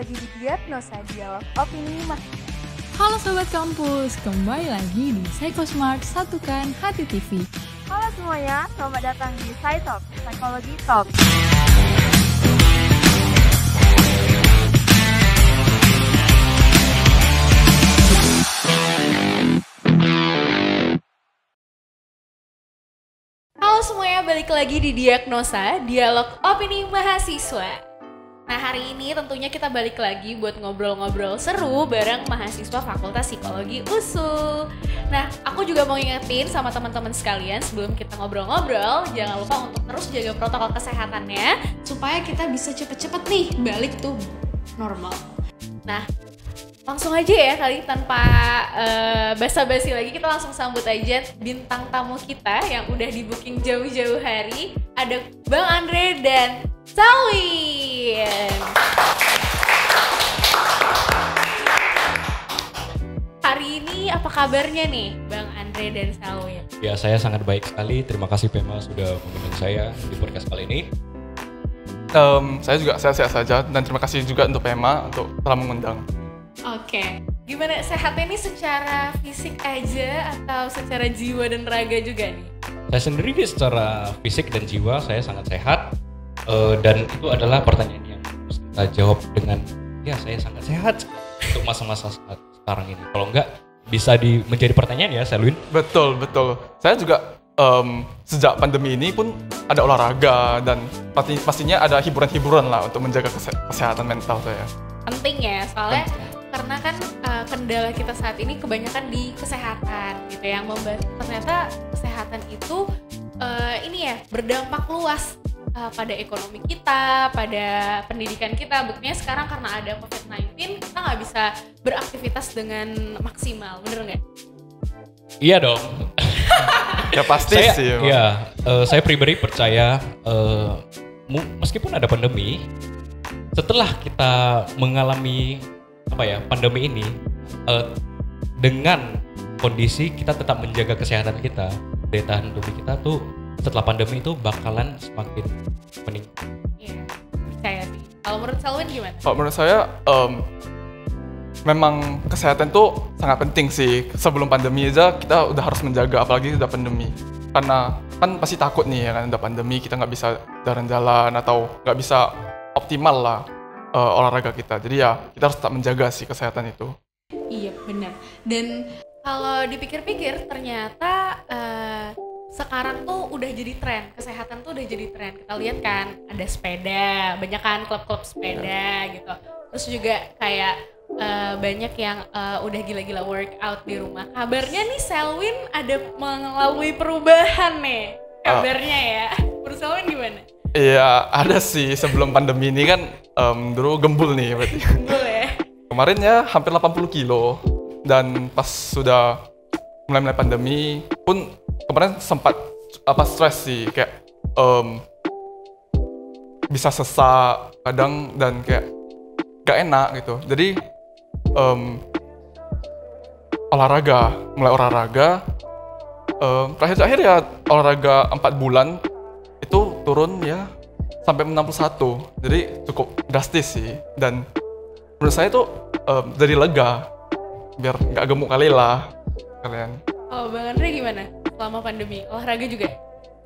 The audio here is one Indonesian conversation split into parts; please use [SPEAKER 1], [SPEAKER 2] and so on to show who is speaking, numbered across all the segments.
[SPEAKER 1] lagi di Diagnosa Dialog Opini
[SPEAKER 2] Halo Sobat Kampus, kembali lagi di Psychosmart Satukan Hati TV.
[SPEAKER 1] Halo semuanya, selamat datang di SciTalk, Psikologi Talk.
[SPEAKER 3] Halo semuanya, balik lagi di Diagnosa, Dialog Opini Mahasiswa. Nah, hari ini tentunya kita balik lagi buat ngobrol-ngobrol seru bareng mahasiswa Fakultas Psikologi USU. Nah, aku juga mau ingetin sama teman-teman sekalian sebelum kita ngobrol-ngobrol, jangan lupa untuk terus jaga protokol kesehatannya supaya kita bisa cepet-cepet nih balik tuh normal. Nah, langsung aja ya kali tanpa basa-basi lagi, kita langsung sambut aja bintang tamu kita yang udah di booking jauh-jauh hari. Ada Bang Andre dan Selwyn. Hari ini apa kabarnya nih Bang Andre dan Selwyn?
[SPEAKER 4] Ya, saya sangat baik sekali. Terima kasih Pema sudah mengundang saya di podcast kali ini.
[SPEAKER 5] Saya juga sehat-sehat saja dan terima kasih juga untuk Pema untuk telah mengundang.
[SPEAKER 3] Oke, gimana sehatnya ini secara fisik aja atau secara jiwa dan raga juga nih?
[SPEAKER 4] Saya sendiri secara fisik dan jiwa saya sangat sehat, dan itu adalah pertanyaan yang harus kita jawab dengan ya saya sangat sehat untuk masa-masa saat sekarang ini. Kalau enggak bisa menjadi pertanyaan ya, Selwyn.
[SPEAKER 5] Betul. Saya juga sejak pandemi ini pun ada olahraga dan pastinya ada hiburan-hiburan lah untuk menjaga kesehatan mental saya.
[SPEAKER 3] Penting ya, soalnya karena kan kendala kita saat ini kebanyakan di kesehatan gitu, yang ternyata kesehatan itu ini ya berdampak luas pada ekonomi kita, pada pendidikan kita. Buktinya sekarang karena ada COVID-19 kita nggak bisa beraktivitas dengan maksimal, bener nggak?
[SPEAKER 4] Iya dong.
[SPEAKER 5] Ya pasti sih.
[SPEAKER 4] Iya, saya pribadi percaya meskipun ada pandemi, setelah kita mengalami pandemi ini, dengan kondisi kita tetap menjaga kesehatan kita, daya tahan tubuh kita tuh setelah pandemi itu bakalan semakin meningkat.
[SPEAKER 3] Iya, percaya sih. Kalau menurut Selwyn gimana?
[SPEAKER 5] Kalau menurut saya memang kesehatan tuh sangat penting sih. Sebelum pandemi aja kita udah harus menjaga, apalagi udah pandemi. Karena kan pasti takut nih ya kan, udah pandemi kita nggak bisa jalan-jalan atau nggak bisa optimal lah olahraga kita. Jadi ya kita harus tetap menjaga sih kesehatan itu.
[SPEAKER 3] Iya benar. Dan kalau dipikir-pikir ternyata sekarang tuh udah jadi tren, kesehatan tuh udah jadi tren. Kita lihat kan ada sepeda, banyak kan klub-klub sepeda gitu. Terus juga kayak banyak yang udah gila-gila workout di rumah. Kabarnya nih Selwyn ada mengalami perubahan nih kabarnya ya. Menurut Selwyn gimana?
[SPEAKER 5] Iya ada sih, sebelum pandemi ini kan dulu gembul nih berarti.
[SPEAKER 3] Gembul ya?
[SPEAKER 5] Kemarin ya hampir 80 kilo. Dan pas sudah mulai pandemi pun kemarin sempat stres sih, kayak bisa sesak kadang dan kayak gak enak gitu. Jadi mulai olahraga terakhir ya olahraga 4 bulan itu turun ya sampai 61. Jadi cukup drastis sih, dan menurut saya tuh jadi lega biar nggak gemuk kali lah kalian.
[SPEAKER 3] Oh, Bang Andre gimana selama pandemi? Olahraga juga?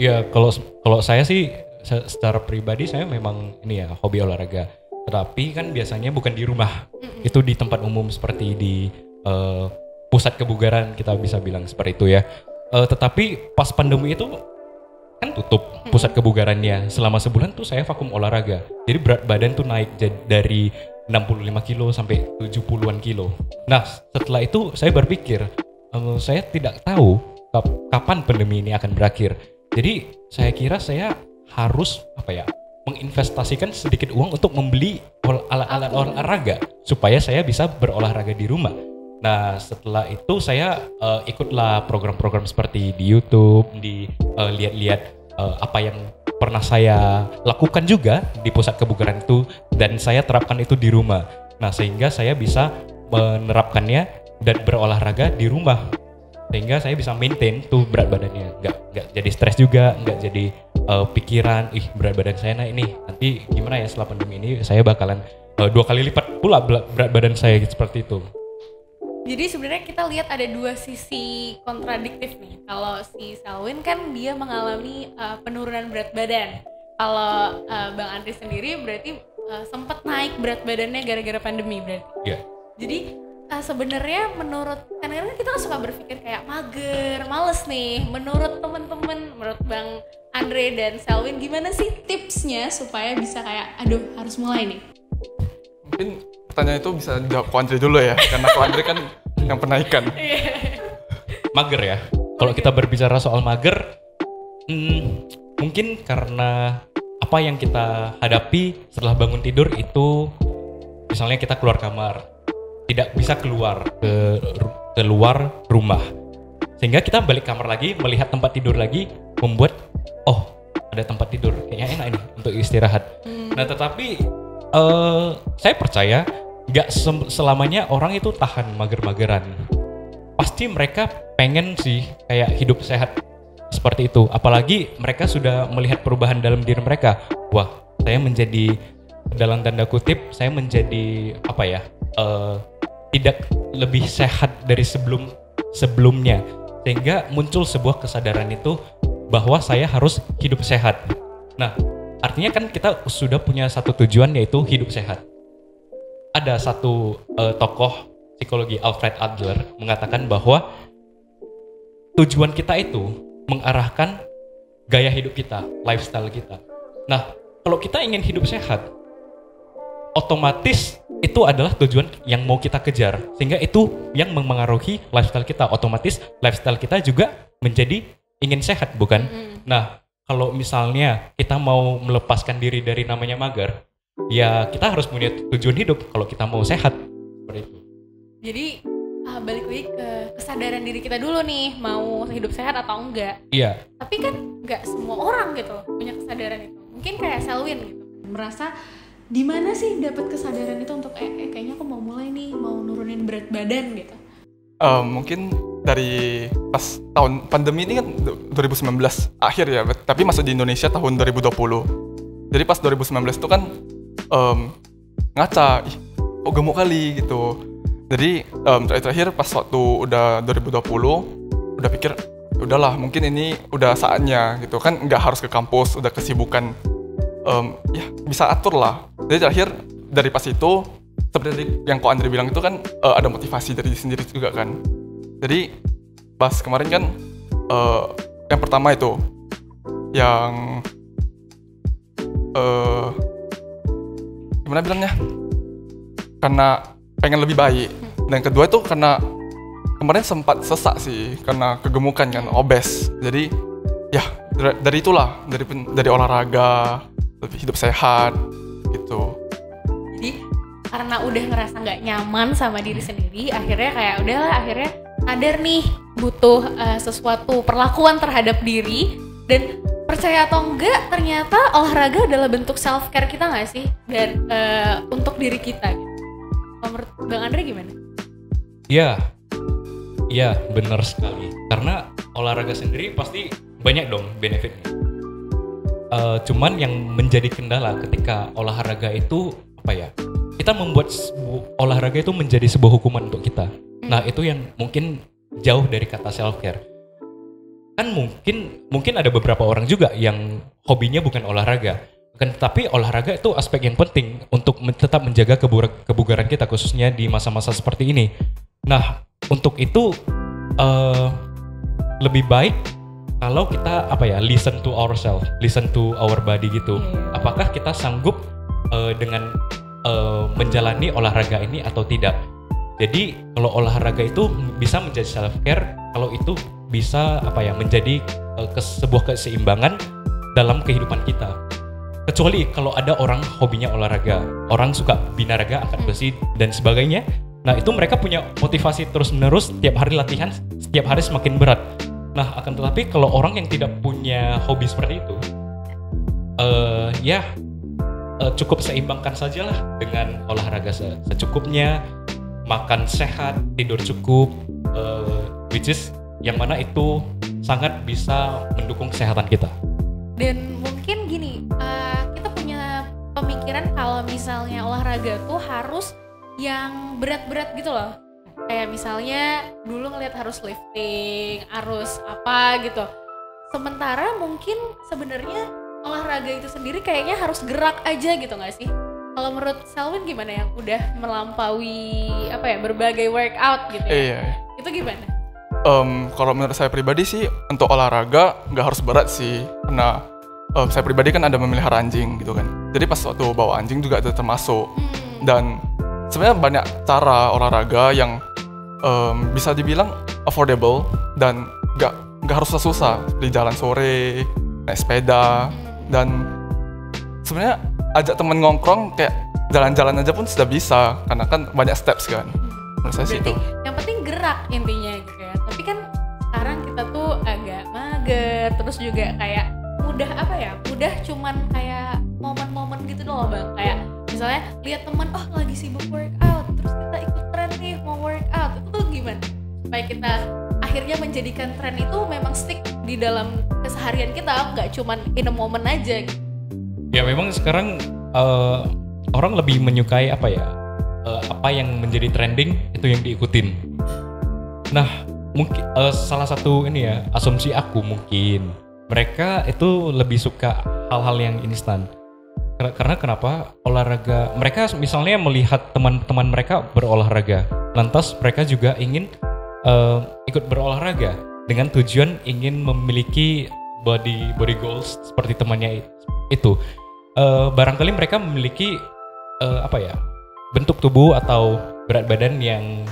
[SPEAKER 4] Ya kalau saya sih secara pribadi saya memang ini ya hobi olahraga. Tetapi kan biasanya bukan di rumah, itu di tempat umum seperti di pusat kebugaran, kita bisa bilang seperti itu ya. Tetapi pas pandemi itu kan tutup pusat kebugarannya. Selama sebulan tuh saya vakum olahraga. Jadi berat badan tuh naik dari 65 kilo sampai 70-an kilo. Nah setelah itu saya berpikir, saya tidak tahu kapan pandemi ini akan berakhir. Jadi saya kira saya harus menginvestasikan sedikit uang untuk membeli alat-alat olahraga supaya saya bisa berolahraga di rumah. Nah setelah itu saya ikutlah program-program seperti di YouTube, lihat-lihat apa yang pernah saya lakukan juga di pusat kebugaran itu, dan saya terapkan itu di rumah. Nah sehingga saya bisa menerapkannya dan berolahraga di rumah, sehingga saya bisa maintain tuh berat badannya, nggak jadi stres juga, nggak jadi pikiran berat badan saya naik nih, nanti gimana ya setelah pandemi ini saya bakalan 2 kali lipat pula berat badan saya seperti itu.
[SPEAKER 3] Jadi sebenarnya kita lihat ada dua sisi kontradiktif nih. Kalau si Selwyn kan dia mengalami penurunan berat badan. Kalau Bang Andre sendiri berarti sempat naik berat badannya gara-gara pandemi berarti.
[SPEAKER 4] Iya.
[SPEAKER 3] Jadi sebenarnya menurut kadang-kadang kita kan suka berpikir kayak mager, males nih. Menurut teman-teman, menurut Bang Andre dan Selwyn gimana sih tipsnya supaya bisa kayak aduh harus mulai nih?
[SPEAKER 5] Mungkin pertanyaan itu bisa dijawab Ko Andre dulu ya, karena Ko Andre kan yang penaikan.
[SPEAKER 4] Mager ya. Kalau kita berbicara soal mager, mungkin karena apa yang kita hadapi setelah bangun tidur itu, misalnya kita keluar kamar, tidak bisa keluar ke luar rumah, sehingga kita balik kamar lagi, melihat tempat tidur lagi, membuat ada tempat tidur, kayaknya enak ini untuk istirahat. Nah tetapi saya percaya nggak selamanya orang itu tahan mager-mageran. Pasti mereka pengen sih kayak hidup sehat seperti itu. Apalagi mereka sudah melihat perubahan dalam diri mereka. Wah, saya menjadi, dalam tanda kutip, saya menjadi tidak lebih sehat dari sebelumnya. Sehingga muncul sebuah kesadaran itu bahwa saya harus hidup sehat. Nah, artinya kan kita sudah punya satu tujuan, yaitu hidup sehat. Ada satu tokoh psikologi, Alfred Adler, mengatakan bahwa tujuan kita itu mengarahkan gaya hidup kita, lifestyle kita. Nah, kalau kita ingin hidup sehat, otomatis itu adalah tujuan yang mau kita kejar. Sehingga itu yang memengaruhi lifestyle kita. Otomatis lifestyle kita juga menjadi ingin sehat, bukan? Nah, kalau misalnya kita mau melepaskan diri dari namanya mager, ya kita harus punya tujuan hidup kalau kita mau sehat. Seperti itu.
[SPEAKER 3] Jadi balik lagi ke kesadaran diri kita dulu nih, mau hidup sehat atau enggak.
[SPEAKER 4] Iya.
[SPEAKER 3] Tapi kan enggak semua orang gitu punya kesadaran itu. Mungkin kayak Selwyn gitu, merasa di mana sih dapat kesadaran itu untuk kayaknya aku mau mulai nih, mau nurunin berat badan gitu.
[SPEAKER 5] Mungkin dari pas tahun pandemi ini kan 2019 akhir ya, tapi masuk di Indonesia tahun 2020. Jadi pas 2019 itu kan ngaca, kok gemuk kali gitu. Jadi terakhir pas waktu udah 2020 udah pikir udahlah, mungkin ini udah saatnya gitu kan, nggak harus ke kampus, udah kesibukan, ya bisa atur lah. Jadi terakhir dari pas itu seperti yang Ko Andre bilang itu kan ada motivasi dari diri sendiri juga kan. Jadi pas kemarin kan yang pertama itu yang gimana bilangnya, karena pengen lebih baik. Dan kedua itu karena kemarin sempat sesak sih karena kegemukan kan, obes. Jadi ya dari itulah, dari olahraga, lebih hidup sehat gitu.
[SPEAKER 3] Jadi karena udah ngerasa nggak nyaman sama diri sendiri, akhirnya kayak udahlah, akhirnya sadar nih butuh sesuatu perlakuan terhadap diri. Dan percaya atau enggak, ternyata olahraga adalah bentuk self care kita nggak sih, dan untuk diri kita gitu. Menurut Bang Andre gimana?
[SPEAKER 4] Iya, benar sekali. Karena olahraga sendiri pasti banyak dong benefitnya. Cuman yang menjadi kendala ketika olahraga itu kita membuat olahraga itu menjadi sebuah hukuman untuk kita. Nah, itu yang mungkin jauh dari kata self care. Kan mungkin ada beberapa orang juga yang hobinya bukan olahraga. Tapi olahraga itu aspek yang penting untuk tetap menjaga kebugaran kita, khususnya di masa-masa seperti ini. Nah, untuk itu lebih baik kalau kita listen to ourselves, listen to our body gitu. Apakah kita sanggup dengan menjalani olahraga ini atau tidak? Jadi kalau olahraga itu bisa menjadi self care, kalau itu bisa menjadi sebuah keseimbangan dalam kehidupan kita. Kecuali kalau ada orang hobinya olahraga, orang suka binaraga, angkat besi dan sebagainya. Nah, itu mereka punya motivasi terus-menerus, setiap hari latihan, setiap hari semakin berat. Nah, akan tetapi kalau orang yang tidak punya hobi seperti itu, cukup seimbangkan sajalah dengan olahraga secukupnya, makan sehat, tidur cukup, which is yang mana itu sangat bisa mendukung kesehatan kita.
[SPEAKER 3] Dan mungkin gini, kita punya pemikiran kalau misalnya olahraga tuh harus yang berat-berat gitu loh. Kayak misalnya dulu ngeliat harus lifting, harus apa gitu. Sementara mungkin sebenarnya olahraga itu sendiri kayaknya harus gerak aja gitu nggak sih? Kalau menurut Selwyn gimana yang udah melampaui berbagai workout gitu ya?
[SPEAKER 5] Iya.
[SPEAKER 3] Itu gimana?
[SPEAKER 5] Kalau menurut saya pribadi sih untuk olahraga nggak harus berat sih, karena saya pribadi kan ada memelihara anjing gitu kan. Jadi pas waktu bawa anjing juga itu termasuk. Dan sebenarnya banyak cara olahraga yang bisa dibilang affordable dan nggak harus susah, di jalan sore, naik sepeda, dan sebenarnya ajak temen ngongkrong kayak jalan-jalan aja pun sudah bisa, karena kan banyak steps kan. Menurut saya sih itu.
[SPEAKER 3] Yang penting gerak intinya gitu ya. Tapi kan sekarang kita tuh agak mager, terus juga kayak mudah cuman kayak momen-momen gitu loh Bang. Kayak misalnya lihat teman lagi sibuk workout, terus kita ikut tren nih mau workout. Itu tuh gimana? Supaya kita akhirnya menjadikan tren itu memang stick di dalam keseharian kita, nggak cuman in a moment aja gitu.
[SPEAKER 4] Ya memang sekarang orang lebih menyukai apa yang menjadi trending itu yang diikutin. Nah mungkin salah satu asumsi aku mungkin mereka itu lebih suka hal-hal yang instan. Karena kenapa? Olahraga, mereka misalnya melihat teman-teman mereka berolahraga, lantas mereka juga ingin ikut berolahraga dengan tujuan ingin memiliki body goals seperti temannya itu. Barangkali mereka memiliki bentuk tubuh atau berat badan yang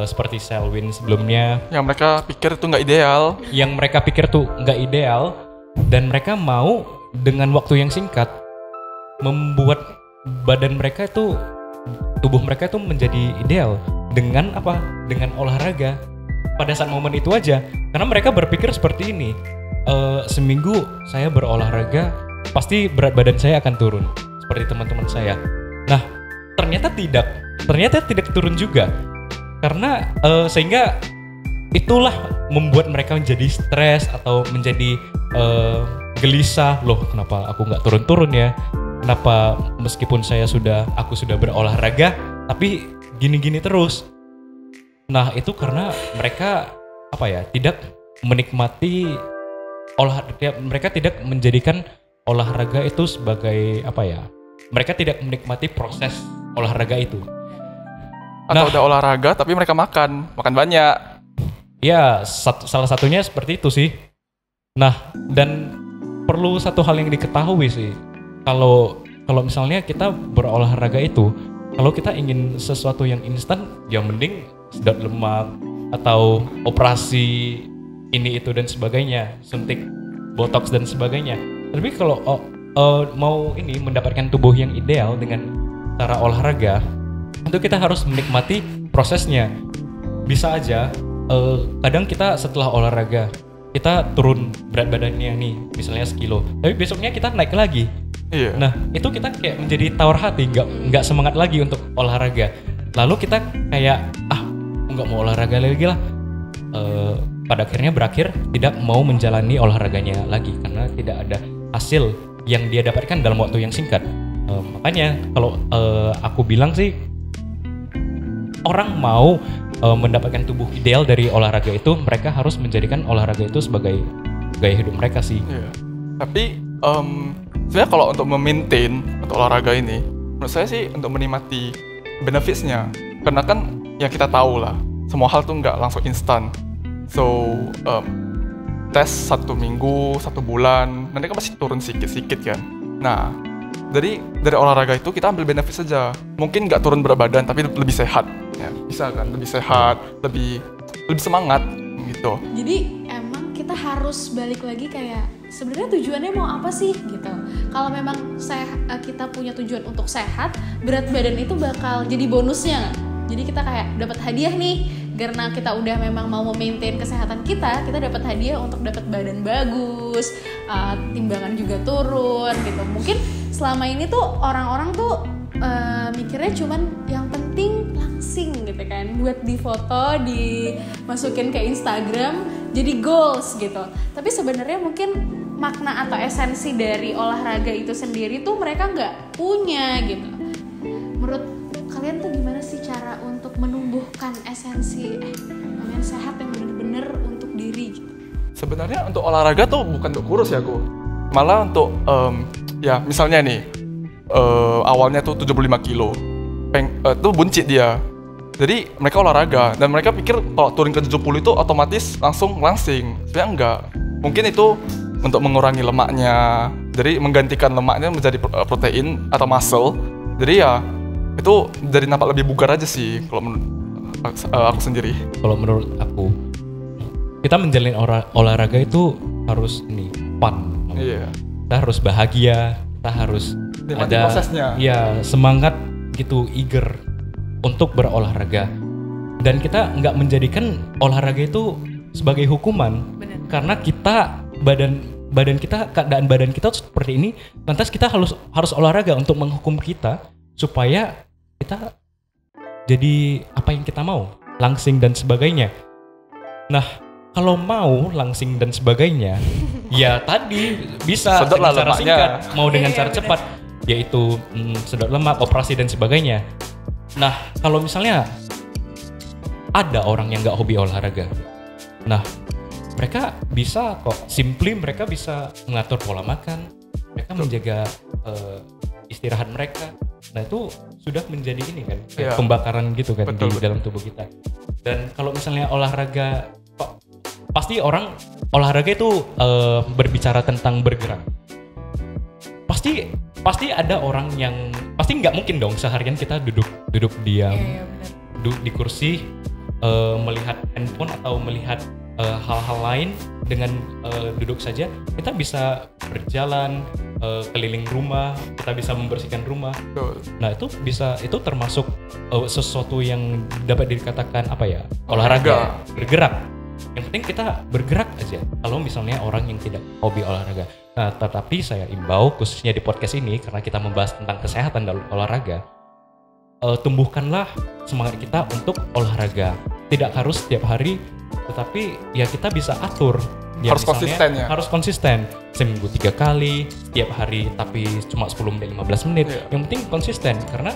[SPEAKER 4] seperti Selwyn sebelumnya,
[SPEAKER 5] yang mereka pikir itu nggak ideal, dan mereka mau dengan waktu yang singkat membuat tubuh mereka itu menjadi ideal dengan olahraga pada saat momen itu aja. Karena mereka berpikir seperti ini, seminggu saya berolahraga pasti berat badan saya akan turun seperti teman-teman saya. Nah, ternyata tidak turun juga. Karena sehingga itulah membuat mereka menjadi stres atau menjadi gelisah. Loh, kenapa aku nggak turun-turun ya? Kenapa meskipun aku sudah berolahraga tapi gini-gini terus? Nah, itu karena mereka tidak menikmati mereka tidak menjadikan olahraga itu sebagai mereka tidak menikmati proses olahraga itu. Atau udah olahraga tapi mereka makan banyak.
[SPEAKER 4] Ya, salah satunya seperti itu sih. Nah, dan perlu satu hal yang diketahui sih. Kalau misalnya kita berolahraga itu, kalau kita ingin sesuatu yang instan, ya mending sedot lemak atau operasi ini itu dan sebagainya, suntik botox dan sebagainya. Tapi kalau mau mendapatkan tubuh yang ideal dengan cara olahraga, itu kita harus menikmati prosesnya. Bisa aja kadang kita setelah olahraga kita turun berat badannya nih misalnya 1 kilo, tapi besoknya kita naik lagi.
[SPEAKER 5] Iya.
[SPEAKER 4] Nah itu kita kayak menjadi tawar hati, nggak semangat lagi untuk olahraga. Lalu kita kayak nggak mau olahraga lagi lah. Pada akhirnya berakhir tidak mau menjalani olahraganya lagi karena tidak ada hasil yang dia dapatkan dalam waktu yang singkat. Makanya kalau aku bilang sih, orang mau mendapatkan tubuh ideal dari olahraga itu, mereka harus menjadikan olahraga itu sebagai gaya hidup mereka sih.
[SPEAKER 5] Iya. Tapi sebenarnya kalau untuk memaintain untuk olahraga ini, menurut saya sih untuk menikmati benefitsnya, karena kan yang kita tahu lah, semua hal tuh nggak langsung instan. So tes 1 minggu, 1 bulan, nanti kan pasti turun sedikit kan. Nah, dari olahraga itu kita ambil benefit saja. Mungkin nggak turun berat badan, tapi lebih sehat. Ya, bisa kan, lebih sehat, lebih semangat gitu.
[SPEAKER 2] Jadi emang kita harus balik lagi kayak sebenarnya tujuannya mau apa sih gitu. Kalau memang kita punya tujuan untuk sehat, berat badan itu bakal jadi bonusnya. Jadi kita kayak dapat hadiah nih, karena kita udah memang mau memaintain kesehatan kita dapat hadiah untuk dapat badan bagus, timbangan juga turun gitu. Mungkin selama ini tuh orang-orang tuh mikirnya cuman yang penting langsing gitu kan, buat difoto, dimasukin ke Instagram, jadi goals gitu. Tapi sebenarnya mungkin makna atau esensi dari olahraga itu sendiri tuh mereka nggak punya gitu. menurut kalian tuh gimana sih cara untuk menumbuhkan esensi namanya sehat yang bener-bener untuk diri gitu?
[SPEAKER 5] Sebenarnya untuk olahraga tuh bukan untuk kurus ya aku, malah untuk ya misalnya nih awalnya tuh 75 kilo, tuh buncit dia. Jadi mereka olahraga dan mereka pikir kalau turun ke 70 itu otomatis langsung langsing. Sebenarnya enggak. Mungkin itu untuk mengurangi lemaknya, jadi menggantikan lemaknya menjadi protein atau muscle. Jadi ya itu jadi nampak lebih bugar aja sih kalau aku sendiri.
[SPEAKER 4] Kalau menurut aku, kita menjalin olahraga itu harus fun.
[SPEAKER 5] Iya.
[SPEAKER 4] Kita harus bahagia, kita harus
[SPEAKER 5] Nikmati
[SPEAKER 4] ada
[SPEAKER 5] prosesnya.
[SPEAKER 4] ya semangat gitu, eager untuk berolahraga. Dan kita nggak menjadikan olahraga itu sebagai hukuman.
[SPEAKER 3] Bener.
[SPEAKER 4] Karena kita keadaan badan kita seperti ini, lantas kita harus olahraga untuk menghukum kita supaya kita jadi apa yang kita mau, langsing dan sebagainya. Nah, kalau mau langsing dan sebagainya, ya tadi bisa
[SPEAKER 5] Sedot lah
[SPEAKER 4] dengan cara
[SPEAKER 5] lemaknya.
[SPEAKER 4] singkat, mau dengan
[SPEAKER 3] Iya,
[SPEAKER 4] cara
[SPEAKER 3] bener.
[SPEAKER 4] cepat, yaitu sedot lemak, operasi dan sebagainya. Nah, kalau misalnya ada orang yang nggak hobi olahraga, nah mereka bisa kok, simply mereka bisa mengatur pola makan, mereka menjaga istirahat mereka. Nah itu sudah menjadi ini kan, kayak
[SPEAKER 5] Iya.
[SPEAKER 4] pembakaran gitu kan
[SPEAKER 5] Betul,
[SPEAKER 4] di dalam tubuh kita. Dan kalau misalnya olahraga, pasti orang olahraga itu berbicara tentang bergerak. Pasti ada orang yang pasti nggak mungkin dong seharian kita duduk diam,
[SPEAKER 3] Iya, benar.
[SPEAKER 4] duduk di kursi, melihat handphone atau melihat hal-hal lain dengan duduk saja. Kita bisa berjalan keliling rumah, kita bisa membersihkan rumah.
[SPEAKER 5] Betul.
[SPEAKER 4] Nah itu termasuk sesuatu yang dapat dikatakan apa ya,
[SPEAKER 5] Olahraga.
[SPEAKER 4] bergerak. Yang penting kita bergerak aja. Kalau misalnya orang yang tidak hobi olahraga. Nah, tetapi saya imbau khususnya di podcast ini karena kita membahas tentang kesehatan dan olahraga, tumbuhkanlah semangat kita untuk olahraga. Tidak harus setiap hari, tetapi ya kita bisa atur. Ya,
[SPEAKER 5] Harus
[SPEAKER 4] misalnya,
[SPEAKER 5] konsisten ya?
[SPEAKER 4] Harus konsisten. Seminggu 3 kali, setiap hari tapi cuma 10-15 menit.
[SPEAKER 5] Iya.
[SPEAKER 4] Yang penting konsisten karena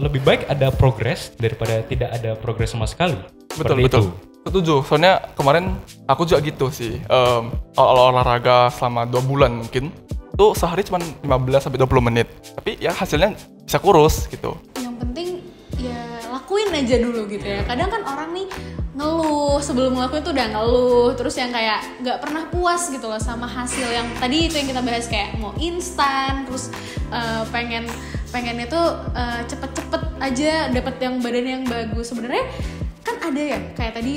[SPEAKER 4] lebih baik ada progres daripada tidak ada progres sama sekali. Seperti
[SPEAKER 5] Betul.
[SPEAKER 4] itu.
[SPEAKER 5] Setuju, soalnya kemarin aku juga gitu sih. Kalau olahraga selama 2 bulan mungkin tuh sehari cuma 15-20 menit. Tapi ya hasilnya bisa kurus gitu.
[SPEAKER 2] Yang penting ya lakuin aja dulu gitu ya. Kadang kan orang nih ngeluh, sebelum ngelakuin tuh udah ngeluh, terus yang kayak nggak pernah puas gitu loh sama hasil yang tadi itu yang kita bahas, kayak mau instan, terus pengennya tuh cepet-cepet aja dapat yang badan yang bagus. Sebenarnya kan ada ya, kayak tadi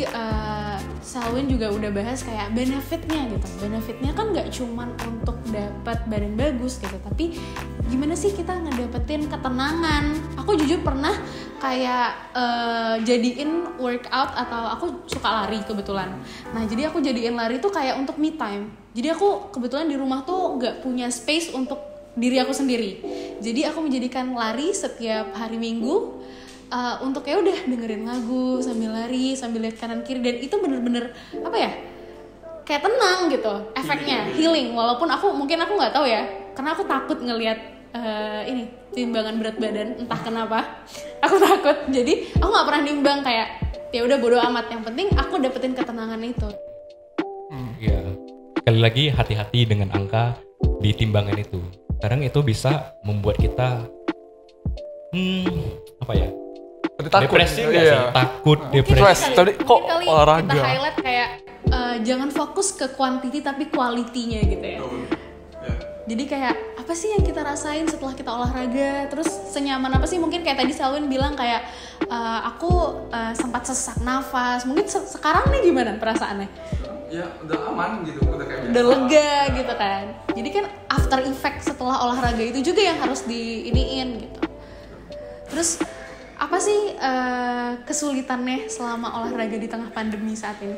[SPEAKER 2] Salwin juga udah bahas kayak benefitnya gitu. Benefitnya kan nggak cuman untuk dapat badan bagus gitu, tapi gimana sih kita ngedapetin ketenangan. Aku jujur pernah kayak jadiin workout, atau aku suka lari kebetulan. Nah jadi aku jadiin lari tuh kayak untuk me time. Jadi aku kebetulan di rumah tuh nggak punya space untuk diri aku sendiri. Jadi aku menjadikan lari setiap hari Minggu. Untuk ya udah dengerin lagu sambil lari, sambil lihat kanan kiri, dan itu bener-bener apa ya, kayak tenang gitu efeknya, healing. Walaupun aku nggak tahu ya, karena aku takut ngelihat ini timbangan berat badan, entah kenapa aku takut. Jadi aku nggak pernah nimbang, kayak ya udah bodo amat, yang penting aku dapetin ketenangan itu.
[SPEAKER 4] Ya, sekali lagi hati-hati dengan angka di timbangan itu. Kadang itu bisa membuat kita apa ya? Depresi nggak sih? Takut, depresi.
[SPEAKER 5] Tadi kok
[SPEAKER 2] Mungkin kali
[SPEAKER 5] olahraga?
[SPEAKER 2] kita highlight kayak jangan fokus ke quantity tapi quality-nya gitu ya. Jadi kayak apa sih yang kita rasain setelah kita olahraga, terus senyaman apa sih? Mungkin kayak tadi Salwin bilang kayak aku sempat sesak nafas. Mungkin sekarang nih gimana perasaannya?
[SPEAKER 5] Ya udah aman gitu, udah kayak
[SPEAKER 2] Udah lega gitu kan. Jadi kan after effect setelah olahraga itu juga yang harus diiniin gitu. Terus apa sih kesulitannya selama olahraga di tengah pandemi saat ini?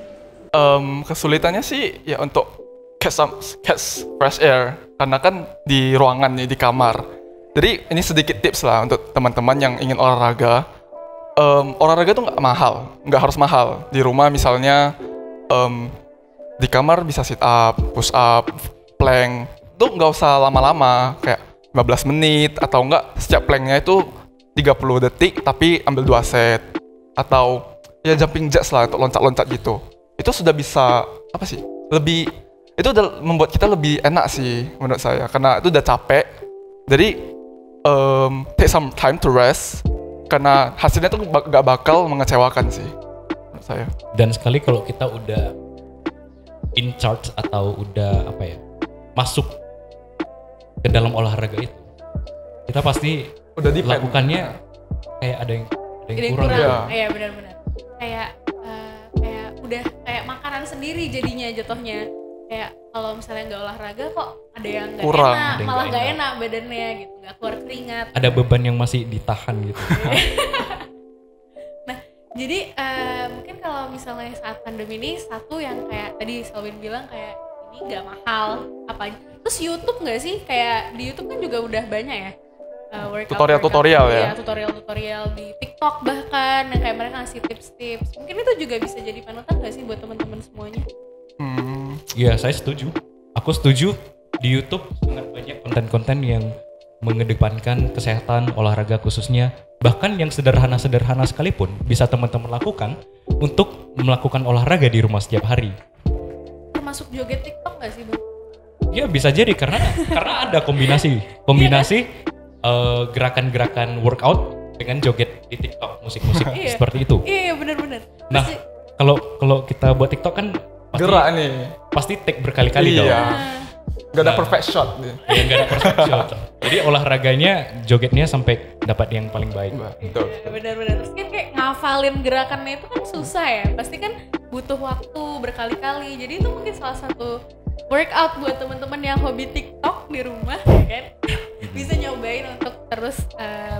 [SPEAKER 5] Kesulitannya sih ya untuk catch fresh air, karena kan di ruangan nih, di kamar. Jadi ini sedikit tips lah untuk teman-teman yang ingin olahraga. Olahraga tuh nggak harus mahal. Di rumah misalnya di kamar bisa sit up, push up, plank. Tuh nggak usah lama-lama, kayak 15 menit atau enggak setiap planknya itu 30 detik tapi ambil 2 set. Atau ya jumping jacks lah untuk loncat-loncat gitu. Itu sudah bisa apa sih? Itu udah membuat kita lebih enak sih menurut saya, karena itu udah capek. Jadi take some time to rest, karena hasilnya tuh gak bakal mengecewakan sih menurut saya.
[SPEAKER 4] Dan sekali kalau kita udah in charge atau udah masuk ke dalam olahraga itu, kita pasti
[SPEAKER 5] Udah depend.
[SPEAKER 4] lakukannya kayak ada yang kurang.
[SPEAKER 5] Ya.
[SPEAKER 3] Iya benar-benar. Kayak udah kayak makanan sendiri jadinya jatuhnya. Kayak kalau misalnya nggak olahraga kok ada yang nggak
[SPEAKER 5] Kurang,
[SPEAKER 3] enak,
[SPEAKER 4] ada yang
[SPEAKER 3] malah
[SPEAKER 4] nggak
[SPEAKER 3] nggak
[SPEAKER 4] enak.
[SPEAKER 3] enak badannya gitu, nggak keluar keringat.
[SPEAKER 4] Ada beban yang masih ditahan gitu.
[SPEAKER 3] Nah, jadi mungkin kalau misalnya saat pandemi ini satu yang kayak tadi Selwyn bilang kayak ini nggak mahal apa. Terus YouTube nggak sih? Kayak di YouTube kan juga udah banyak ya.
[SPEAKER 5] Tutorial-tutorial ya?
[SPEAKER 3] Iya, tutorial-tutorial di TikTok bahkan yang kayak mereka ngasih tips-tips. Mungkin itu juga bisa jadi panutan nggak sih buat teman-teman semuanya?
[SPEAKER 4] Iya, saya setuju. Aku setuju. Di YouTube sangat banyak konten-konten yang mengedepankan kesehatan olahraga khususnya. Bahkan yang sederhana-sederhana sekalipun bisa teman-teman lakukan untuk melakukan olahraga di rumah setiap hari.
[SPEAKER 3] Termasuk joget TikTok nggak sih, Bang?
[SPEAKER 4] Ya bisa jadi karena ada kombinasi gerakan-gerakan workout dengan joget di TikTok, musik-musik
[SPEAKER 3] Iya.
[SPEAKER 4] seperti itu.
[SPEAKER 3] Iya, benar-benar.
[SPEAKER 4] Nah, kalau kita buat TikTok kan pasti,
[SPEAKER 5] Gerak nih.
[SPEAKER 4] pasti take berkali-kali
[SPEAKER 5] Iya.
[SPEAKER 4] dong.
[SPEAKER 5] Gak ada
[SPEAKER 4] Nah.
[SPEAKER 5] perfect shot nih.
[SPEAKER 4] Ya, nggak ada perfect shot. Jadi olahraganya, jogetnya sampai dapat yang paling baik.
[SPEAKER 5] Betul.
[SPEAKER 3] Benar-benar. Terus kan kayak ngafalin gerakannya itu kan susah ya. Pasti kan butuh waktu berkali-kali. Jadi itu mungkin salah satu workout buat teman-teman yang hobi TikTok di rumah, ya kan? Bisa nyobain untuk terus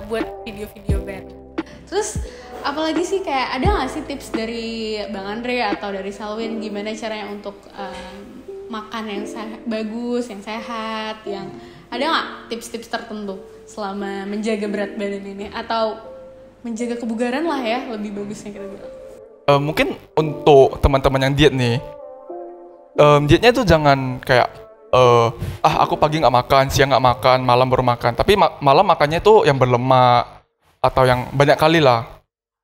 [SPEAKER 3] buat video-video baru.
[SPEAKER 2] Terus apalagi sih kayak ada nggak sih tips dari Bang Andre atau dari Selwyn gimana caranya untuk makan yang bagus, yang sehat, yang ada nggak tips-tips tertentu selama menjaga berat badan ini atau menjaga kebugaran lah ya lebih bagusnya kita bilang.
[SPEAKER 5] Mungkin untuk teman-teman yang diet nih, dietnya itu jangan kayak aku pagi nggak makan, siang nggak makan, malam baru makan. Tapi malam makannya itu yang berlemak atau yang banyak kali lah.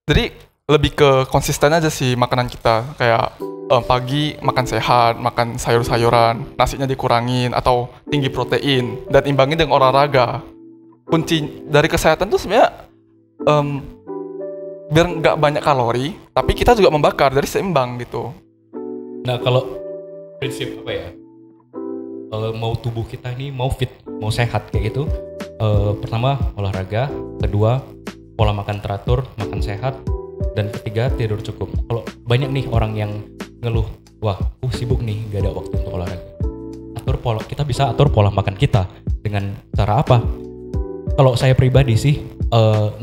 [SPEAKER 5] Jadi lebih ke konsisten aja sih makanan kita. Kayak pagi makan sehat, makan sayur-sayuran, nasinya dikurangin atau tinggi protein dan imbangin dengan olahraga. Kunci dari kesehatan tuh sebenarnya biar nggak banyak kalori, tapi kita juga membakar dari seimbang gitu.
[SPEAKER 4] Nah, kalau prinsip mau tubuh kita ini mau fit, mau sehat kayak gitu, pertama olahraga, kedua pola makan teratur, makan sehat, dan ketiga tidur cukup. Kalau banyak nih orang yang ngeluh, wah sibuk nih gak ada waktu untuk olahraga. Kita bisa atur pola makan kita dengan cara apa? Kalau saya pribadi sih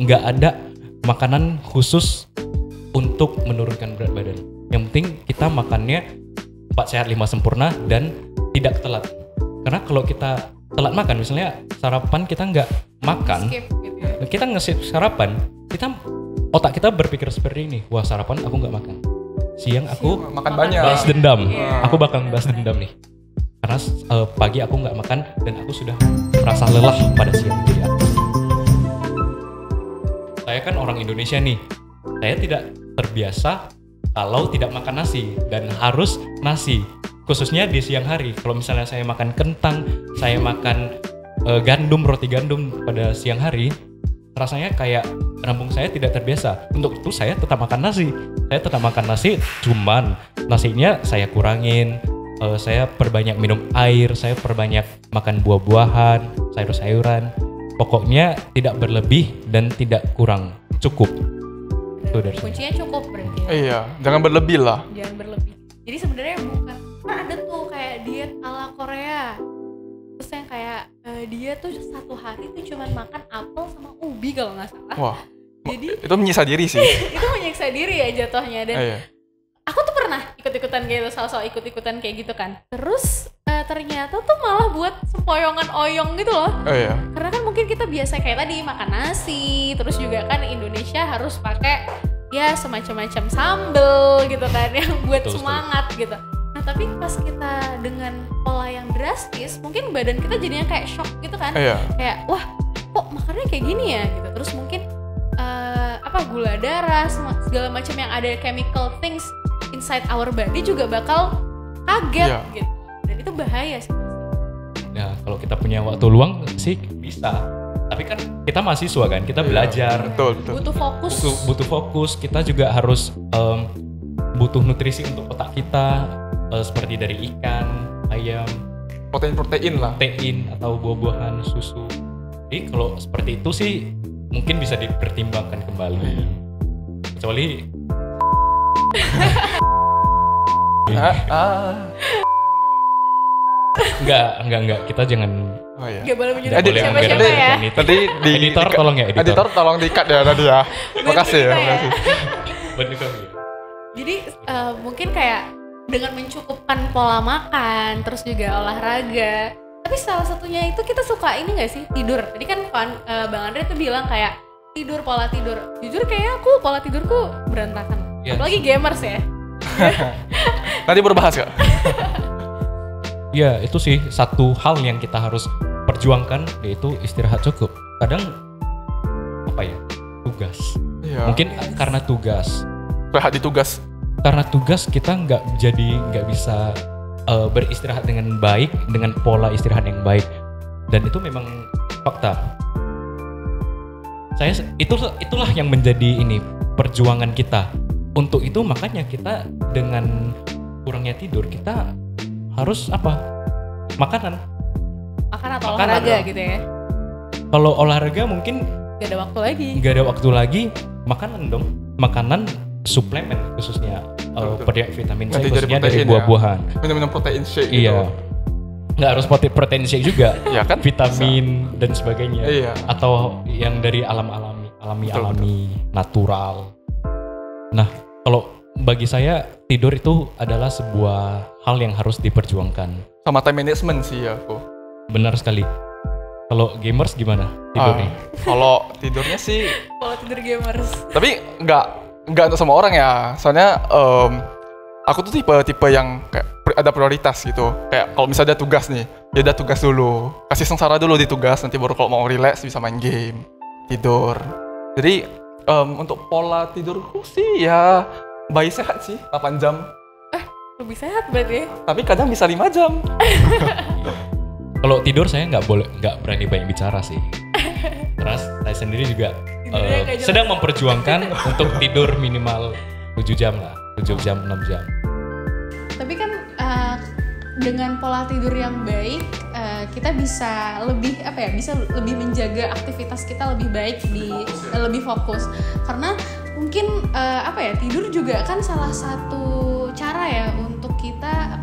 [SPEAKER 4] nggak ada makanan khusus untuk menurunkan berat badan. Yang penting kita makannya 4 sehat 5 sempurna dan tidak telat. Karena kalau kita telat makan, misalnya sarapan kita nggak makan,
[SPEAKER 3] Skip gitu ya.
[SPEAKER 4] kita nge-skip sarapan, otak kita berpikir seperti ini, wah sarapan aku nggak makan, siang aku
[SPEAKER 5] Makan banyak.
[SPEAKER 4] balas dendam,
[SPEAKER 3] Iya.
[SPEAKER 4] aku bakal balas dendam nih, karena pagi aku nggak makan dan aku sudah merasa lelah pada siang. Jadi saya kan orang Indonesia nih, saya tidak terbiasa kalau tidak makan nasi dan harus nasi, khususnya di siang hari. Kalau misalnya saya makan kentang, saya makan roti gandum pada siang hari, rasanya kayak lambung saya tidak terbiasa. Untuk itu saya tetap makan nasi. Saya tetap makan nasi, cuman nasinya saya kurangin. Saya perbanyak minum air, saya perbanyak makan buah-buahan, sayur-sayuran. Pokoknya tidak berlebih dan tidak kurang, cukup. Itu dari saya.
[SPEAKER 3] Kuncinya cukup berarti ya.
[SPEAKER 5] Iya, jangan berlebih lah.
[SPEAKER 3] Jangan berlebih. Jadi sebenarnya bukan, kan ada tuh kayak diet ala Korea. Terus yang kayak dia tuh satu hari tuh cuman makan apel sama ubi kalau nggak salah.
[SPEAKER 5] Wah,
[SPEAKER 3] Jadi
[SPEAKER 5] itu menyiksa diri sih.
[SPEAKER 3] itu menyiksa diri ya jatuhnya. Dan
[SPEAKER 5] Iya.
[SPEAKER 3] aku tuh pernah ikut-ikutan kayak gitu, soal ikut-ikutan kayak gitu kan. Terus ternyata tuh malah buat sempoyongan oyong gitu loh.
[SPEAKER 5] Iya.
[SPEAKER 3] Karena kan mungkin kita biasa kayak tadi makan nasi, terus juga kan Indonesia harus pakai ya semacam-macam sambel gitu kan yang buat
[SPEAKER 4] Betul,
[SPEAKER 3] semangat gitu. Nah tapi pas kita dengan pola yang drastis, mungkin badan kita jadinya kayak shock gitu kan.
[SPEAKER 5] Iya.
[SPEAKER 3] Kayak wah kok makannya kayak gini ya gitu. Terus mungkin gula darah, segala macam yang ada chemical things inside our body juga bakal kaget gitu. Dan itu bahaya sih.
[SPEAKER 4] Nah, kalau kita punya waktu luang sih bisa. Tapi kan kita mahasiswa kan, kita belajar.
[SPEAKER 5] Betul.
[SPEAKER 3] Butuh fokus.
[SPEAKER 4] Kita juga harus butuh nutrisi untuk otak kita, seperti dari ikan, ayam,
[SPEAKER 5] Protein lah.
[SPEAKER 4] protein atau buah-buahan, susu. Jadi kalau seperti itu sih mungkin bisa dipertimbangkan kembali. Kecuali enggak, kita jangan.
[SPEAKER 5] Oh iya.
[SPEAKER 3] Gak boleh menyudutkan
[SPEAKER 5] Edit,
[SPEAKER 3] siapa-siapa
[SPEAKER 5] edit.
[SPEAKER 3] ya.
[SPEAKER 5] Tadi di
[SPEAKER 4] Editor tolong ya, editor.
[SPEAKER 5] tolong di-cut ya tadi ya. Makasih ya.
[SPEAKER 3] kita ya.
[SPEAKER 5] Makasih.
[SPEAKER 4] Bener.
[SPEAKER 3] Jadi mungkin kayak dengan mencukupkan pola makan, terus juga olahraga. Tapi salah satunya itu kita suka ini gak sih? Tidur. Tadi kan Bang Andre tuh bilang kayak pola tidur. Jujur kayak aku pola tidurku berantakan.
[SPEAKER 4] Yes.
[SPEAKER 3] Apalagi gamers ya.
[SPEAKER 5] Nanti berbahas Kak.
[SPEAKER 4] Ya itu sih satu hal yang kita harus perjuangkan, yaitu istirahat cukup. Kadang tugas.
[SPEAKER 5] Iya.
[SPEAKER 4] Mungkin karena tugas.
[SPEAKER 5] Rehat di tugas.
[SPEAKER 4] Karena tugas kita nggak bisa beristirahat dengan baik, dengan pola istirahat yang baik, dan itu memang fakta. Itulah yang menjadi perjuangan kita. Untuk itu makanya kita dengan kurangnya tidur kita harus makanan
[SPEAKER 3] Atau
[SPEAKER 4] Makanan
[SPEAKER 3] olahraga
[SPEAKER 4] dong.
[SPEAKER 3] gitu ya.
[SPEAKER 4] Kalau olahraga mungkin
[SPEAKER 3] Gak ada waktu lagi.
[SPEAKER 4] nggak ada waktu lagi. Makanan suplemen khususnya vitamin C
[SPEAKER 5] Nanti jadi
[SPEAKER 4] khususnya dari
[SPEAKER 5] protein ya.
[SPEAKER 4] buah-buahan.
[SPEAKER 5] Minum protein shake
[SPEAKER 4] Iya.
[SPEAKER 5] gitu.
[SPEAKER 4] Nggak harus protein shake juga.
[SPEAKER 5] Iya kan?
[SPEAKER 4] Vitamin dan sebagainya.
[SPEAKER 5] Iya.
[SPEAKER 4] Atau yang dari alami, natural. Nah, kalau bagi saya tidur itu adalah sebuah hal yang harus diperjuangkan.
[SPEAKER 5] Sama time management sih aku.
[SPEAKER 4] Benar sekali. Kalau gamers gimana tidurnya?
[SPEAKER 5] Kalau tidurnya sih,
[SPEAKER 3] Pola tidur gamers.
[SPEAKER 5] tapi nggak untuk semua orang ya. Soalnya aku tuh tipe yang kayak ada prioritas gitu. Kayak kalau misalnya ada tugas nih, ya ada tugas dulu. Kasih sengsara dulu di tugas, nanti baru kalau mau relax bisa main game, tidur. Jadi untuk pola tidurku sih ya bayi sehat sih, 8 jam.
[SPEAKER 3] Lebih sehat berarti ya.
[SPEAKER 5] Tapi kadang bisa 5 jam.
[SPEAKER 4] Kalau tidur saya nggak berani banyak bicara sih. Karena saya sendiri juga
[SPEAKER 3] Tidurnya nggak jelas.
[SPEAKER 4] sedang memperjuangkan untuk tidur minimal 7 jam lah, 7 jam, 6 jam.
[SPEAKER 2] Tapi kan dengan pola tidur yang baik kita bisa lebih menjaga aktivitas kita lebih baik, lebih fokus. Karena mungkin tidur juga kan salah satu cara ya untuk kita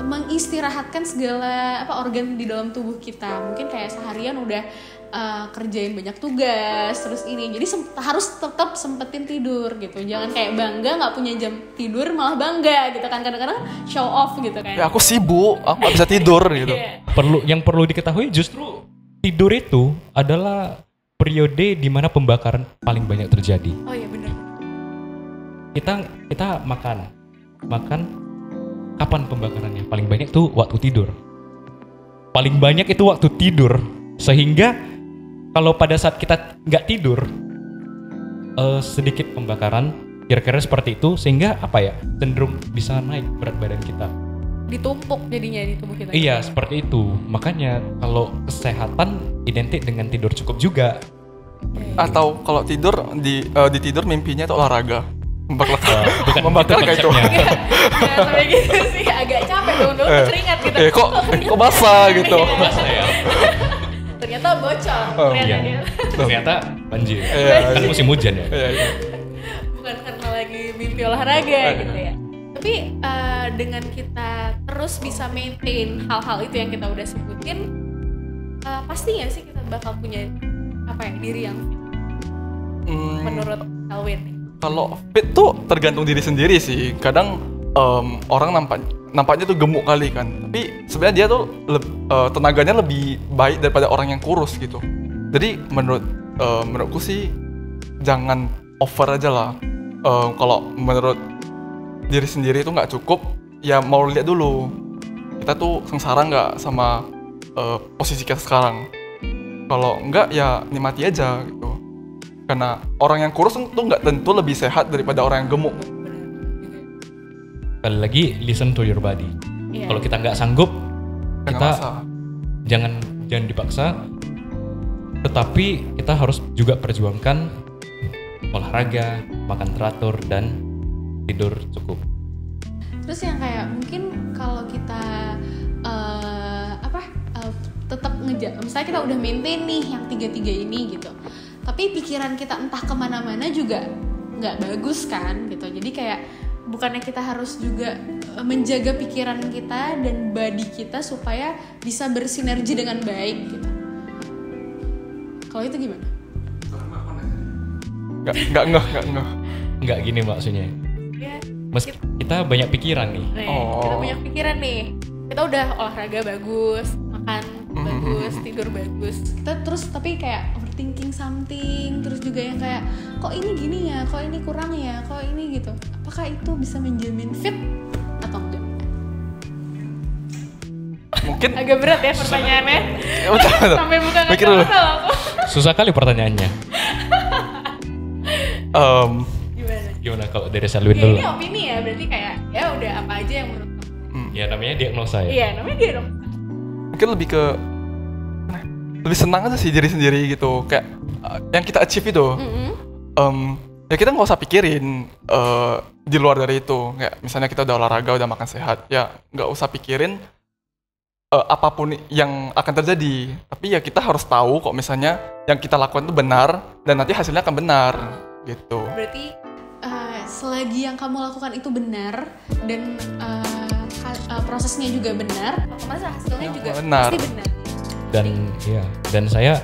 [SPEAKER 2] mengistirahatkan segala organ di dalam tubuh kita. Mungkin kayak seharian udah kerjain banyak tugas terus jadi harus tetap sempetin tidur gitu. Jangan kayak bangga nggak punya jam tidur malah bangga gitu kan, kadang-kadang show off gitu kan.
[SPEAKER 5] Ya aku sibuk, aku nggak bisa tidur gitu.
[SPEAKER 3] Iya.
[SPEAKER 4] Yang perlu diketahui justru tidur itu adalah periode di mana pembakaran paling banyak terjadi.
[SPEAKER 3] Oh iya benar.
[SPEAKER 4] Kita makan kapan pembakarannya? Paling banyak tuh waktu tidur. Paling banyak itu waktu tidur. Sehingga kalau pada saat kita nggak tidur, sedikit pembakaran, kira-kira seperti itu, sehingga cenderung bisa naik berat badan kita.
[SPEAKER 3] Ditumpuk jadinya di tubuh kita.
[SPEAKER 4] Iya, seperti itu. Makanya kalau kesehatan identik dengan tidur cukup juga.
[SPEAKER 5] Atau kalau tidur di tidur mimpinya itu olahraga.
[SPEAKER 4] Bukan
[SPEAKER 5] Membakar kayak itu.
[SPEAKER 4] konsepnya.
[SPEAKER 3] Nggak sampai gitu sih, agak capek dong, keringat gitu.
[SPEAKER 5] Kok basah gitu.
[SPEAKER 4] Masa ya?
[SPEAKER 3] Ternyata bocor.
[SPEAKER 4] Iya.
[SPEAKER 3] Ternyata dia.
[SPEAKER 4] Ternyata banjir.
[SPEAKER 5] Iya,
[SPEAKER 4] Kan musim hujan ya.
[SPEAKER 5] Iya.
[SPEAKER 3] Bukan karena lagi mimpi olahraga gitu ya. Tapi dengan kita terus bisa maintain hal-hal itu yang kita udah sebutin, pasti nggak sih kita bakal punya diri yang fit menurut Alwin?
[SPEAKER 5] Kalau fit tuh tergantung diri sendiri sih. Kadang orang nampaknya tuh gemuk kali kan, tapi sebenarnya dia tuh tenaganya lebih baik daripada orang yang kurus gitu. Jadi menurutku sih jangan over aja lah. Kalau menurut diri sendiri itu nggak cukup, ya mau lihat dulu kita tuh sengsara nggak sama posisi kita sekarang. Kalau enggak ya nikmati aja gitu. Karena orang yang kurus tuh nggak tentu lebih sehat daripada orang yang gemuk.
[SPEAKER 4] Sekali lagi, listen to your body.
[SPEAKER 3] Iya.
[SPEAKER 4] Kalau kita nggak sanggup,
[SPEAKER 5] Jangan
[SPEAKER 4] kita
[SPEAKER 5] maksa.
[SPEAKER 4] jangan dipaksa. Tetapi kita harus juga perjuangkan olahraga, makan teratur, dan tidur cukup.
[SPEAKER 2] Terus yang kayak mungkin kalau kita tetap ngejar, misalnya kita udah maintain nih yang 3-3 ini gitu, tapi pikiran kita entah kemana-mana juga nggak bagus kan gitu. Jadi kayak bukannya kita harus juga menjaga pikiran kita dan body kita supaya bisa bersinergi dengan baik gitu. Kalau itu gimana?
[SPEAKER 5] Nggak ngeh.
[SPEAKER 4] Nggak gini maksudnya.
[SPEAKER 3] Ya,
[SPEAKER 4] Meski kita banyak pikiran nih.
[SPEAKER 3] nih, kita banyak pikiran nih. Kita udah olahraga bagus, makan bagus, tidur bagus.
[SPEAKER 2] Kita terus tapi kayak overthinking something, terus juga yang kayak kok ini gini ya, kok ini kurang ya, kok ini gitu. Apakah itu bisa menjamin fit atau enggak?
[SPEAKER 5] Mungkin
[SPEAKER 3] Agak berat ya pertanyaannya.
[SPEAKER 5] bentar.
[SPEAKER 3] Sampai buka
[SPEAKER 5] Mikir dulu.
[SPEAKER 3] kata aku.
[SPEAKER 4] Susah kali pertanyaannya.
[SPEAKER 3] Gimana?
[SPEAKER 4] Gimana kalau dari Selwyn
[SPEAKER 3] Ya
[SPEAKER 4] dulu?
[SPEAKER 3] ini opini ya, berarti kayak ya udah apa aja yang menurut kamu.
[SPEAKER 4] Ya namanya diagnosa ya.
[SPEAKER 3] Iya, namanya dia dong.
[SPEAKER 5] Mungkin lebih senang aja sih diri sendiri gitu. Kayak yang kita achieve itu. Ya kita nggak usah pikirin di luar dari itu. Kayak misalnya kita udah olahraga, udah makan sehat, ya nggak usah pikirin apapun yang akan terjadi. Tapi ya kita harus tahu kok misalnya yang kita lakukan itu benar dan nanti hasilnya akan benar gitu.
[SPEAKER 3] Berarti
[SPEAKER 2] Selagi yang kamu lakukan itu benar dan prosesnya juga benar,
[SPEAKER 3] otomatis hasilnya juga
[SPEAKER 5] benar.
[SPEAKER 3] pasti benar.
[SPEAKER 4] Dan saya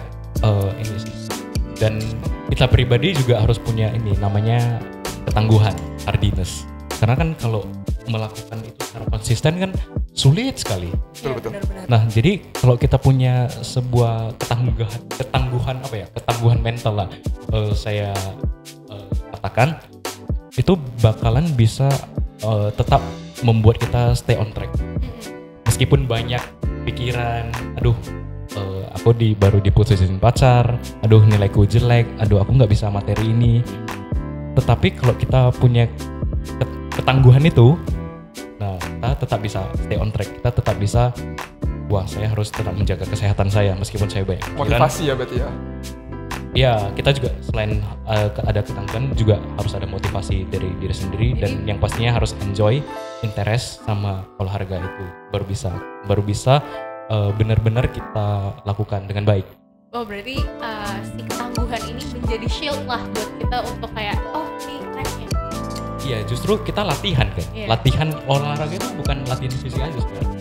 [SPEAKER 4] ini sih. Dan kita pribadi juga harus punya ini namanya ketangguhan, hardiness. Karena kan kalau melakukan itu secara konsisten kan sulit sekali.
[SPEAKER 5] Betul.
[SPEAKER 3] Benar-benar.
[SPEAKER 4] Nah, jadi kalau kita punya sebuah ketangguhan mental lah, saya katakan itu bakalan bisa tetap membuat kita stay on track. Meskipun banyak pikiran, aduh, aku baru diputusin pacar, aduh nilaiku jelek, aduh aku nggak bisa materi ini. Tetapi kalau kita punya ketangguhan itu, nah kita tetap bisa stay on track, kita tetap bisa, wah saya harus tetap menjaga kesehatan saya meskipun saya banyak pikiran.
[SPEAKER 5] Motivasi ya berarti ya.
[SPEAKER 4] Ya kita juga selain ada ketangguhan juga harus ada motivasi dari diri sendiri dan yang pastinya harus enjoy, interest sama olahraga itu baru bisa benar-benar kita lakukan dengan baik.
[SPEAKER 3] Oh berarti si ketangguhan ini menjadi shield lah buat kita untuk kayak ini tracknya.
[SPEAKER 4] Iya justru kita latihan kan.
[SPEAKER 3] Iya.
[SPEAKER 4] Latihan olahraga itu bukan latihan fisik aja sebenarnya.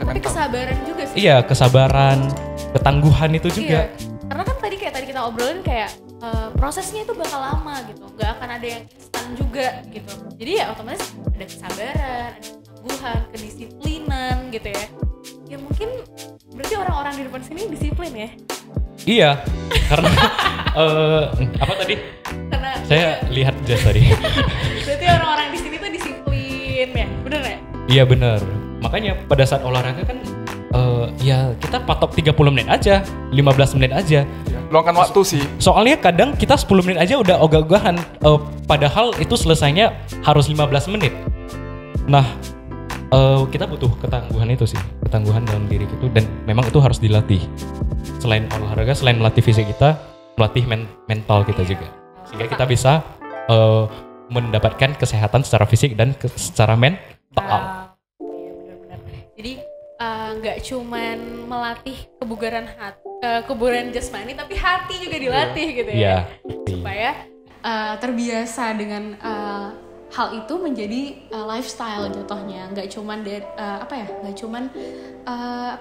[SPEAKER 3] Tapi kesabaran juga sih.
[SPEAKER 4] Iya kesabaran, ketangguhan itu juga.
[SPEAKER 3] Iya. Karena kan tadi kita obrolin kayak prosesnya itu bakal lama gitu, nggak akan ada yang instan juga gitu. Jadi ya otomatis ada kesabaran, ada ketangguhan, kedisiplinan gitu ya. Ya mungkin berarti orang-orang di depan sini disiplin ya?
[SPEAKER 4] Iya karena apa tadi?
[SPEAKER 3] Karena
[SPEAKER 4] Saya lihat jas tadi.
[SPEAKER 3] berarti orang-orang di sini tuh disiplin ya, bener ya?
[SPEAKER 4] Iya benar. Makanya pada saat olahraga kan ya kita patok 30 menit aja, 15 menit aja.
[SPEAKER 5] Ya, luangkan waktu sih.
[SPEAKER 4] Soalnya kadang kita 10 menit aja udah ogah-ogahan, padahal itu selesainya harus 15 menit. Nah, kita butuh ketangguhan itu sih, ketangguhan dalam diri itu, dan memang itu harus dilatih. Selain olahraga, selain melatih fisik kita, melatih mental kita juga, sehingga kita bisa mendapatkan kesehatan secara fisik dan secara mental.
[SPEAKER 3] Iya benar-benar. Jadi nggak cuman melatih kebugaran jasmani, tapi hati juga dilatih gitu ya.
[SPEAKER 4] Iya.
[SPEAKER 3] Supaya
[SPEAKER 2] terbiasa dengan hal itu menjadi lifestyle jatuhnya, nggak cuman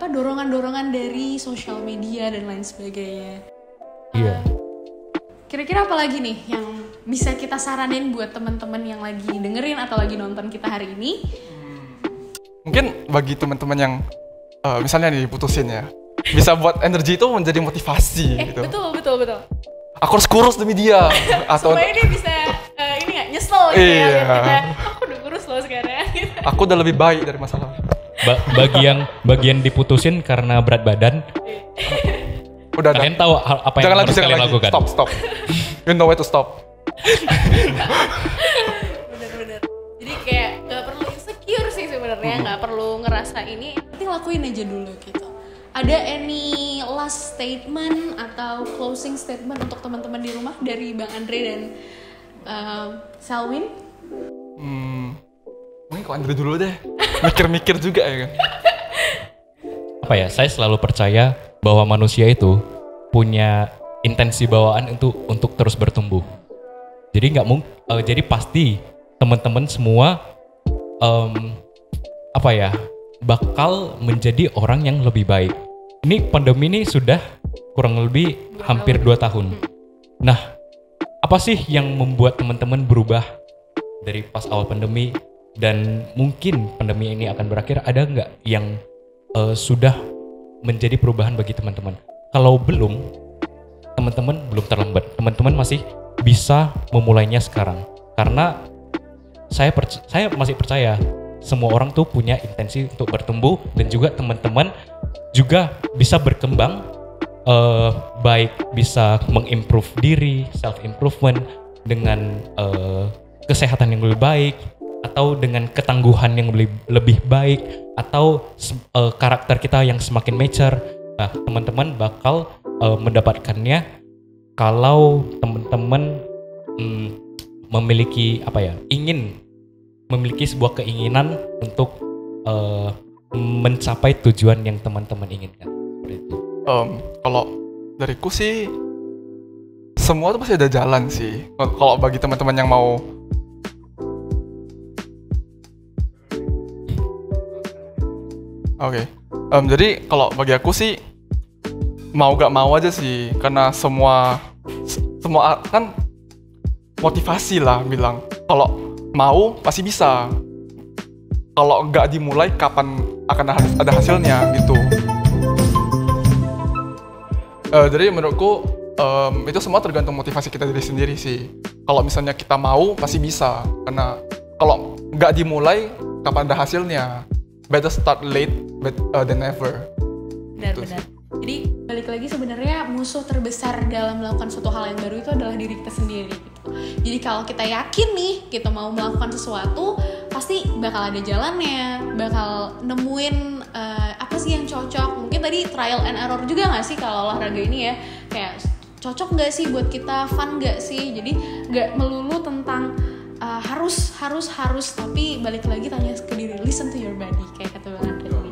[SPEAKER 2] dorongan-dorongan dari sosial media dan lain sebagainya.
[SPEAKER 4] Iya.
[SPEAKER 2] Kira-kira apa lagi nih yang bisa kita saranin buat teman-teman yang lagi dengerin atau lagi nonton kita hari ini?
[SPEAKER 5] Mungkin bagi teman-teman yang misalnya nih diputusin ya, bisa buat energi itu menjadi motivasi gitu.
[SPEAKER 3] betul.
[SPEAKER 5] Aku harus kurus demi dia atau
[SPEAKER 3] Supaya dia bisa ini nggak nyesel gitu ya.
[SPEAKER 5] Iya.
[SPEAKER 3] Lihat kita, aku udah kurus loh sekarang.
[SPEAKER 5] aku udah lebih baik dari masa lalu.
[SPEAKER 4] Bagi yang diputusin karena berat badan,
[SPEAKER 5] Udah.
[SPEAKER 4] kalian tahu apa yang
[SPEAKER 5] Jangan
[SPEAKER 4] harus
[SPEAKER 5] lagi,
[SPEAKER 4] kalian lakukan.
[SPEAKER 5] Stop. you know where to stop.
[SPEAKER 3] Bener-bener. Jadi kayak nggak perlu insecure sih sebenarnya, nggak perlu ngerasa ini.
[SPEAKER 2] Penting lakuin aja dulu gitu. Ada any last statement atau closing statement untuk teman-teman di rumah dari Bang Andre dan Selwyn?
[SPEAKER 5] Mungkin kok Andre dulu deh. Mikir-mikir juga ya kan.
[SPEAKER 4] Apa ya, saya selalu percaya bahwa manusia itu punya intensi bawaan untuk terus bertumbuh. Jadi jadi pasti teman-teman semua bakal menjadi orang yang lebih baik. Ini pandemi ini sudah kurang lebih hampir 2 tahun. Nah, apa sih yang membuat teman-teman berubah dari pas awal pandemi dan mungkin pandemi ini akan berakhir? Ada nggak yang sudah menjadi perubahan bagi teman-teman? Kalau belum, teman-teman belum terlambat. Teman-teman masih bisa memulainya sekarang. Karena saya masih percaya semua orang tuh punya intensi untuk bertumbuh dan juga teman-teman juga bisa berkembang, baik bisa mengimprove diri, self improvement dengan kesehatan yang lebih baik, atau dengan ketangguhan yang lebih baik, atau karakter kita yang semakin mature. Nah, teman-teman bakal mendapatkannya kalau teman-teman memiliki sebuah keinginan untuk mencapai tujuan yang teman-teman inginkan. Seperti itu.
[SPEAKER 5] Kalau dariku sih semua tuh pasti ada jalan sih. Kalau bagi teman-teman yang mau jadi kalau bagi aku sih mau gak mau aja sih, karena semua kan motivasi lah bilang kalau mau pasti bisa. Kalau nggak dimulai kapan akan ada hasilnya gitu. Jadi menurutku itu semua tergantung motivasi kita diri sendiri sih. Kalau misalnya kita mau pasti bisa, karena kalau nggak dimulai kapan ada hasilnya. Better start late than never.
[SPEAKER 2] Benar-benar. Jadi balik lagi sebenarnya musuh terbesar dalam melakukan suatu hal yang baru itu adalah diri kita sendiri gitu. Jadi kalau kita yakin nih kita mau melakukan sesuatu, pasti bakal ada jalannya, bakal nemuin apa sih yang cocok. Mungkin tadi trial and error juga nggak sih kalau olahraga ini ya, kayak cocok nggak sih buat kita, fun nggak sih. Jadi nggak melulu tentang harus, tapi balik lagi tanya ke diri, listen to your body kayak kata Bang Andre tadi.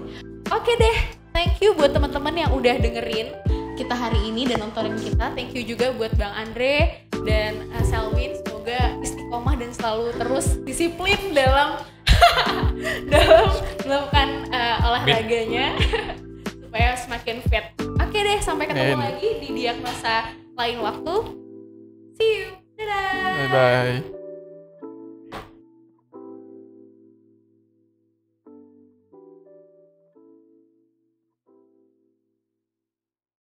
[SPEAKER 3] Oke deh, thank you buat teman-teman yang udah dengerin
[SPEAKER 2] kita hari ini dan nontonin kita.
[SPEAKER 3] Thank you juga buat Bang Andre dan Selwyn. Semoga istiqomah dan selalu terus disiplin dalam melakukan olahraganya supaya semakin fit. Oke deh, sampai ketemu lagi di diagnosa lain waktu. See you. Dadah.
[SPEAKER 5] Bye bye.